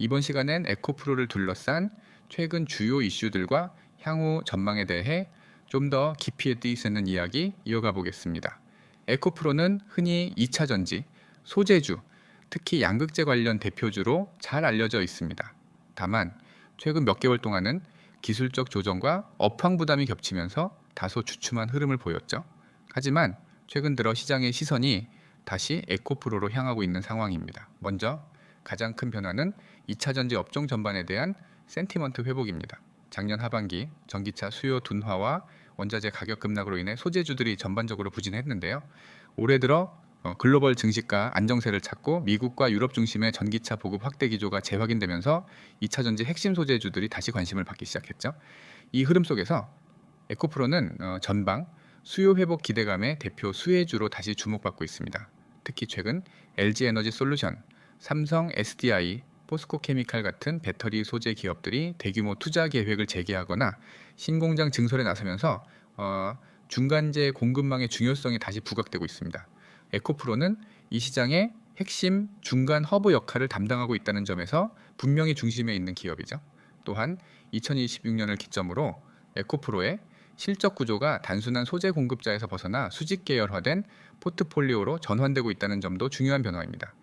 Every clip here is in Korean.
이번 시간엔 에코프로를 둘러싼 최근 주요 이슈들과 향후 전망에 대해 좀 더 깊이 있는 이야기 이어가 보겠습니다. 에코프로는 흔히 2차 전지, 소재주, 특히 양극재 관련 대표주로 잘 알려져 있습니다. 다만 최근 몇 개월 동안은 기술적 조정과 업황 부담이 겹치면서 다소 주춤한 흐름을 보였죠. 하지만 최근 들어 시장의 시선이 다시 에코프로로 향하고 있는 상황입니다. 먼저 가장 큰 변화는 2차 전지 업종 전반에 대한 센티먼트 회복입니다. 작년 하반기 전기차 수요 둔화와 원자재 가격 급락으로 인해 소재주들이 전반적으로 부진했는데요. 올해 들어 글로벌 증시가 안정세를 찾고 미국과 유럽 중심의 전기차 보급 확대 기조가 재확인되면서 2차 전지 핵심 소재주들이 다시 관심을 받기 시작했죠. 이 흐름 속에서 에코프로는 전방 수요 회복 기대감의 대표 수혜주로 다시 주목받고 있습니다. 특히 최근 LG 에너지 솔루션, 삼성 SDI, 포스코 케미칼 같은 배터리 소재 기업들이 대규모 투자 계획을 재개하거나 신공장 증설에 나서면서 중간재 공급망의 중요성이 다시 부각되고 있습니다. 에코프로는 이 시장의 핵심 중간 허브 역할을 담당하고 있다는 점에서 분명히 중심에 있는 기업이죠. 또한 2026년을 기점으로 에코프로의 실적 구조가 단순한 소재 공급자에서 벗어나 수직 계열화된 포트폴리오로 전환되고 있다는 점도 중요한 변화입니다.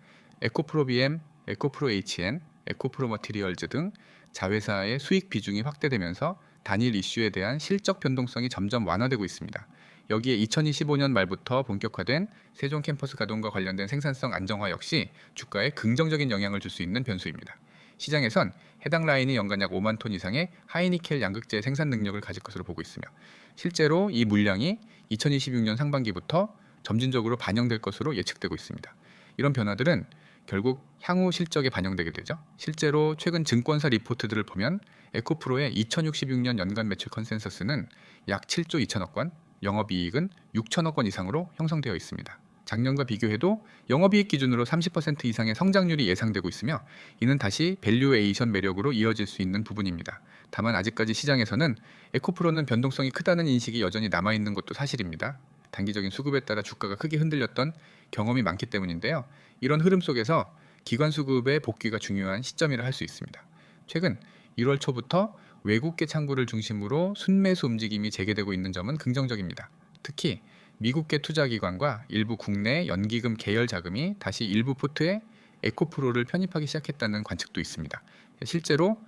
에코프로 BM, 에코프로 HN, 에코프로 머티리얼즈 등 자회사의 수익 비중이 확대되면서 단일 이슈에 대한 실적 변동성이 점점 완화되고 있습니다. 여기에 2025년 말부터 본격화된 세종 캠퍼스 가동과 관련된 생산성 안정화 역시 주가에 긍정적인 영향을 줄 수 있는 변수입니다. 시장에선 해당 라인이 연간 약 5만 톤 이상의 하이니켈 양극재 생산 능력을 가질 것으로 보고 있으며 실제로 이 물량이 2026년 상반기부터 점진적으로 반영될 것으로 예측되고 있습니다. 이런 변화들은 결국 향후 실적에 반영되게 되죠. 실제로 최근 증권사 리포트들을 보면 에코프로의 2066년 연간 매출 컨센서스는 약 7조 2천억 원, 영업이익은 6천억 원 이상으로 형성되어 있습니다. 작년과 비교해도 영업이익 기준으로 30% 이상의 성장률이 예상되고 있으며 이는 다시 밸류에이션 매력으로 이어질 수 있는 부분입니다. 다만 아직까지 시장에서는 에코프로는 변동성이 크다는 인식이 여전히 남아있는 것도 사실입니다. 단기적인 수급에 따라 주가가 크게 흔들렸던 경험이 많기 때문인데요. 이런 흐름 속에서 기관 수급의 복귀가 중요한 시점이라 할 수 있습니다. 최근 1월 초부터 외국계 창구를 중심으로 순매수 움직임이 재개되고 있는 점은 긍정적입니다. 특히 미국계 투자기관과 일부 국내 연기금 계열 자금이 다시 일부 포트에 에코프로를 편입하기 시작했다는 관측도 있습니다. 실제로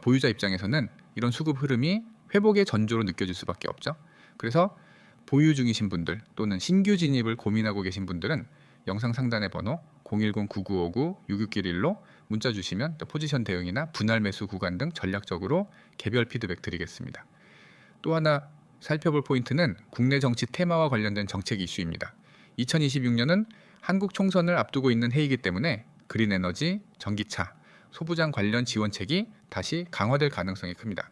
보유자 입장에서는 이런 수급 흐름이 회복의 전조로 느껴질 수밖에 없죠. 그래서 보유 중이신 분들 또는 신규 진입을 고민하고 계신 분들은 영상 상단의 번호 010-9959-6611로 문자 주시면 또 포지션 대응이나 분할 매수 구간 등 전략적으로 개별 피드백 드리겠습니다. 또 하나 살펴볼 포인트는 국내 정치 테마와 관련된 정책 이슈입니다. 2026년은 한국 총선을 앞두고 있는 해이기 때문에 그린 에너지, 전기차, 소부장 관련 지원책이 다시 강화될 가능성이 큽니다.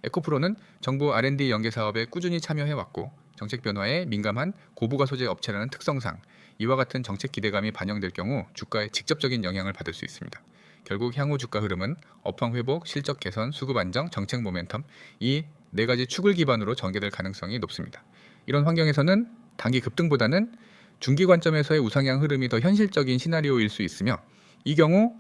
에코프로는 정부 R&D 연계 사업에 꾸준히 참여해왔고 정책 변화에 민감한 고부가 소재 업체라는 특성상 이와 같은 정책 기대감이 반영될 경우 주가에 직접적인 영향을 받을 수 있습니다. 결국 향후 주가 흐름은 업황 회복, 실적 개선, 수급 안정, 정책 모멘텀 이 네 가지 축을 기반으로 전개될 가능성이 높습니다. 이런 환경에서는 단기 급등보다는 중기 관점에서의 우상향 흐름이 더 현실적인 시나리오일 수 있으며 이 경우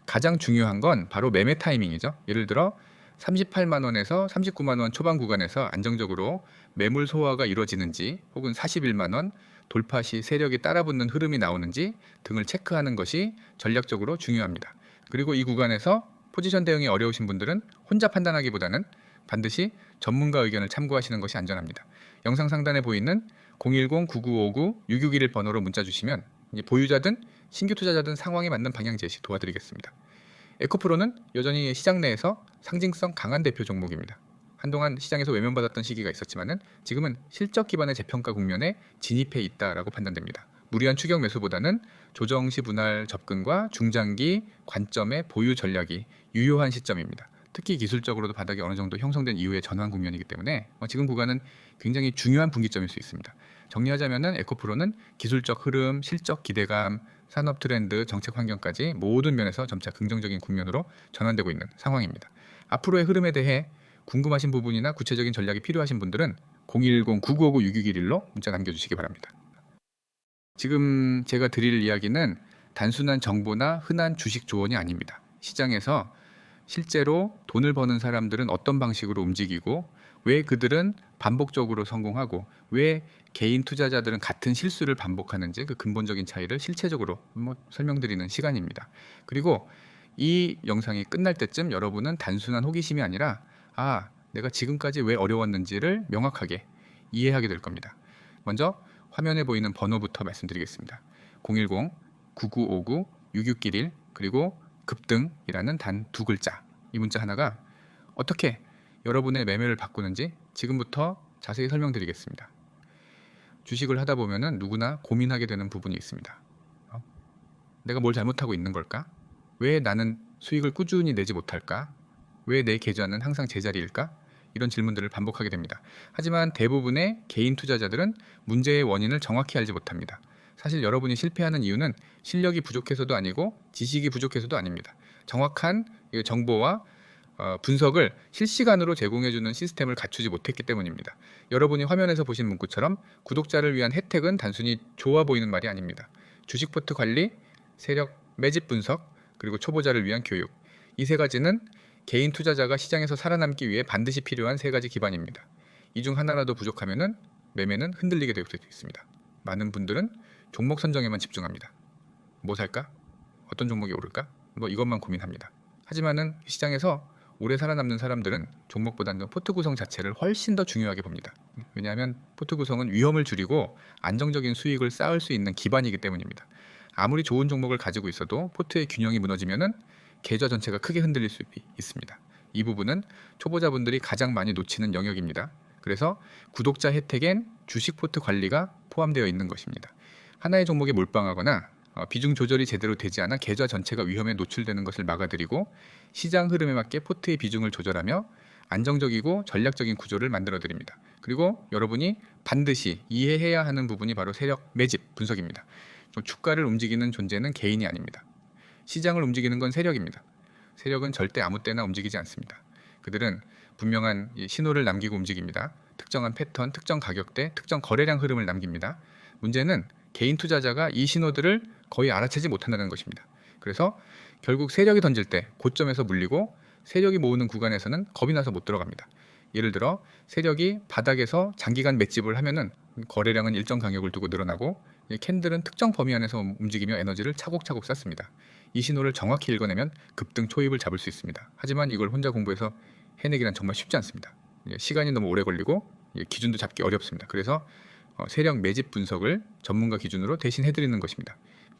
가장 중요한 건 바로 매매 타이밍이죠. 예를 들어 38만 원에서 39만 원 초반 구간에서 안정적으로 매물 소화가 이루어지는지 혹은 41만 원 돌파 시 세력이 따라붙는 흐름이 나오는지 등을 체크하는 것이 전략적으로 중요합니다. 그리고 이 구간에서 포지션 대응이 어려우신 분들은 혼자 판단하기보다는 반드시 전문가 의견을 참고하시는 것이 안전합니다. 영상 상단에 보이는 010-9959-6611 번호로 문자 주시면 보유자든 신규 투자자든 상황에 맞는 방향 제시 도와드리겠습니다. 에코프로는 여전히 시장 내에서 상징성 강한 대표 종목입니다. 한동안 시장에서 외면받았던 시기가 있었지만은 지금은 실적 기반의 재평가 국면에 진입해 있다라고 판단됩니다. 무리한 추격 매수보다는 조정 시 분할 접근과 중장기 관점의 보유 전략이 유효한 시점입니다. 특히 기술적으로도 바닥이 어느 정도 형성된 이후의 전환 국면이기 때문에 지금 구간은 굉장히 중요한 분기점일 수 있습니다. 정리하자면은 에코프로는 기술적 흐름, 실적 기대감, 산업 트렌드, 정책 환경까지 모든 면에서 점차 긍정적인 국면으로 전환되고 있는 상황입니다. 앞으로의 흐름에 대해 궁금하신 부분이나 구체적인 전략이 필요하신 분들은 010-9959-6611로 문자 남겨주시기 바랍니다. 지금 제가 드릴 이야기는 단순한 정보나 흔한 주식 조언이 아닙니다. 시장에서 실제로 돈을 버는 사람들은 어떤 방식으로 움직이고 왜 그들은 반복적으로 성공하고 왜 개인 투자자들은 같은 실수를 반복하는지 그 근본적인 차이를 실체적으로 설명드리는 시간입니다. 그리고 이 영상이 끝날 때쯤 여러분은 단순한 호기심이 아니라 내가 지금까지 왜 어려웠는지를 명확하게 이해하게 될 겁니다. 먼저 화면에 보이는 번호부터 말씀드리겠습니다. 010-9959-6611 그리고 급등이라는 단 두 글자, 이 문자 하나가 어떻게 여러분의 매매를 바꾸는지 지금부터 자세히 설명드리겠습니다. 주식을 하다 보면은 누구나 고민하게 되는 부분이 있습니다. 내가 뭘 잘못하고 있는 걸까? 왜 나는 수익을 꾸준히 내지 못할까? 왜 내 계좌는 항상 제자리일까? 이런 질문들을 반복하게 됩니다. 하지만 대부분의 개인 투자자들은 문제의 원인을 정확히 알지 못합니다. 사실 여러분이 실패하는 이유는 실력이 부족해서도 아니고 지식이 부족해서도 아닙니다. 정확한 정보와 분석을 실시간으로 제공해주는 시스템을 갖추지 못했기 때문입니다. 여러분이 화면에서 보신 문구처럼 구독자를 위한 혜택은 단순히 좋아 보이는 말이 아닙니다. 주식 포트 관리, 세력 매집 분석, 그리고 초보자를 위한 교육, 이 세 가지는 개인 투자자가 시장에서 살아남기 위해 반드시 필요한 세 가지 기반입니다. 이 중 하나라도 부족하면 매매는 흔들리게 될 수 있습니다. 많은 분들은 종목 선정에만 집중합니다. 뭐 살까? 어떤 종목이 오를까? 이것만 고민합니다. 하지만은 시장에서 오래 살아남는 사람들은 종목보다는 포트 구성 자체를 훨씬 더 중요하게 봅니다. 왜냐하면 포트 구성은 위험을 줄이고 안정적인 수익을 쌓을 수 있는 기반이기 때문입니다. 아무리 좋은 종목을 가지고 있어도 포트의 균형이 무너지면은 계좌 전체가 크게 흔들릴 수 있습니다. 이 부분은 초보자분들이 가장 많이 놓치는 영역입니다. 그래서 구독자 혜택엔 주식 포트 관리가 포함되어 있는 것입니다. 하나의 종목에 몰빵하거나 비중 조절이 제대로 되지 않아 계좌 전체가 위험에 노출되는 것을 막아드리고 시장 흐름에 맞게 포트의 비중을 조절하며 안정적이고 전략적인 구조를 만들어드립니다. 그리고 여러분이 반드시 이해해야 하는 부분이 바로 세력 매집 분석입니다. 주가를 움직이는 존재는 개인이 아닙니다. 시장을 움직이는 건 세력입니다. 세력은 절대 아무 때나 움직이지 않습니다. 그들은 분명한 신호를 남기고 움직입니다. 특정한 패턴, 특정 가격대, 특정 거래량 흐름을 남깁니다. 문제는 개인 투자자가 이 신호들을 거의 알아채지 못한다는 것입니다. 그래서 결국 세력이 던질 때 고점에서 물리고 세력이 모으는 구간에서는 겁이 나서 못 들어갑니다. 예를 들어 세력이 바닥에서 장기간 맷집을 하면은 거래량은 일정 간격을 두고 늘어나고 캔들은 특정 범위 안에서 움직이며 에너지를 차곡차곡 쌓습니다. 이 신호를 정확히 읽어내면 급등 초입을 잡을 수 있습니다. 하지만 이걸 혼자 공부해서 해내기란 정말 쉽지 않습니다. 시간이 너무 오래 걸리고 기준도 잡기 어렵습니다. 그래서 세력 매집 분석을 전문가 기준으로 대신 해드리는 것입니다.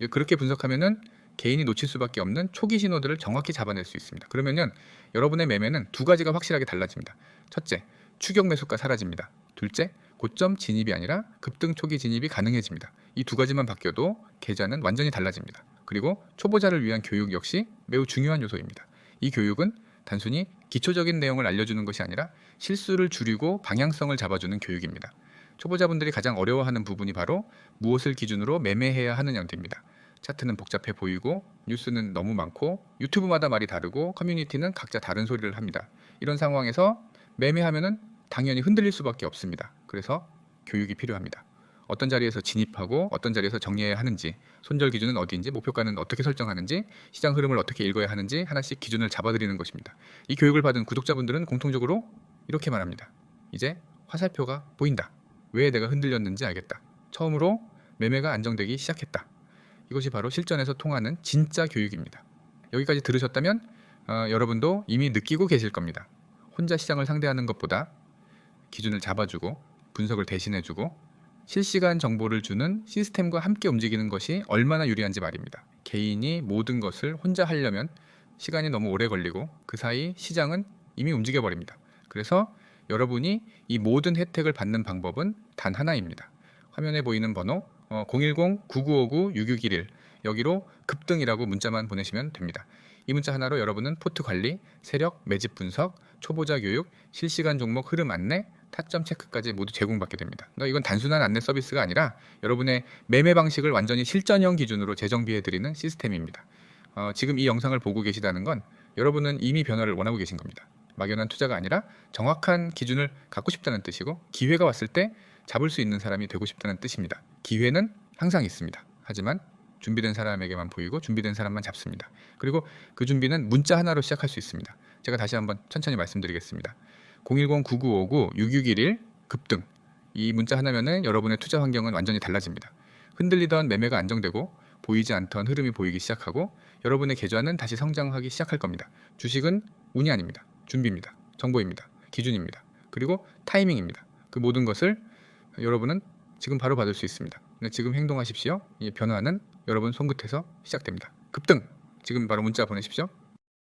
그렇게 분석하면은 개인이 놓칠 수밖에 없는 초기 신호들을 정확히 잡아낼 수 있습니다. 그러면은 여러분의 매매는 두 가지가 확실하게 달라집니다. 첫째, 추격 매수가 사라집니다. 둘째, 고점 진입이 아니라 급등 초기 진입이 가능해집니다. 이 두 가지만 바뀌어도 계좌는 완전히 달라집니다. 그리고 초보자를 위한 교육 역시 매우 중요한 요소입니다. 이 교육은 단순히 기초적인 내용을 알려주는 것이 아니라 실수를 줄이고 방향성을 잡아주는 교육입니다. 초보자분들이 가장 어려워하는 부분이 바로 무엇을 기준으로 매매해야 하느냐입니다. 차트는 복잡해 보이고 뉴스는 너무 많고 유튜브마다 말이 다르고 커뮤니티는 각자 다른 소리를 합니다. 이런 상황에서 매매하면은 당연히 흔들릴 수밖에 없습니다. 그래서 교육이 필요합니다. 어떤 자리에서 진입하고 어떤 자리에서 정리해야 하는지, 손절 기준은 어디인지, 목표가는 어떻게 설정하는지, 시장 흐름을 어떻게 읽어야 하는지 하나씩 기준을 잡아드리는 것입니다. 이 교육을 받은 구독자분들은 공통적으로 이렇게 말합니다. 이제 화살표가 보인다. 왜 내가 흔들렸는지 알겠다. 처음으로 매매가 안정되기 시작했다. 이것이 바로 실전에서 통하는 진짜 교육입니다. 여기까지 들으셨다면 여러분도 이미 느끼고 계실 겁니다. 혼자 시장을 상대하는 것보다 기준을 잡아주고 분석을 대신해주고 실시간 정보를 주는 시스템과 함께 움직이는 것이 얼마나 유리한지 말입니다. 개인이 모든 것을 혼자 하려면 시간이 너무 오래 걸리고 그 사이 시장은 이미 움직여 버립니다. 그래서 여러분이 이 모든 혜택을 받는 방법은 단 하나입니다. 화면에 보이는 번호 010-9959-6611 여기로 급등이라고 문자만 보내시면 됩니다. 이 문자 하나로 여러분은 포트 관리, 세력, 매집 분석, 초보자 교육, 실시간 종목 흐름 안내, 타점 체크까지 모두 제공받게 됩니다. 그러니까 이건 단순한 안내 서비스가 아니라 여러분의 매매 방식을 완전히 실전형 기준으로 재정비해드리는 시스템입니다. 지금 이 영상을 보고 계시다는 건 여러분은 이미 변화를 원하고 계신 겁니다. 막연한 투자가 아니라 정확한 기준을 갖고 싶다는 뜻이고 기회가 왔을 때 잡을 수 있는 사람이 되고 싶다는 뜻입니다. 기회는 항상 있습니다. 하지만 준비된 사람에게만 보이고 준비된 사람만 잡습니다. 그리고 그 준비는 문자 하나로 시작할 수 있습니다. 제가 다시 한번 천천히 말씀드리겠습니다. 010-9959-6611 급등. 이 문자 하나면은 여러분의 투자 환경은 완전히 달라집니다. 흔들리던 매매가 안정되고 보이지 않던 흐름이 보이기 시작하고 여러분의 계좌는 다시 성장하기 시작할 겁니다. 주식은 운이 아닙니다. 준비입니다. 정보입니다. 기준입니다. 그리고 타이밍입니다. 그 모든 것을 여러분은 지금 바로 받을 수 있습니다. 지금 행동하십시오. 이 변화는 여러분 손끝에서 시작됩니다. 급등! 지금 바로 문자 보내십시오.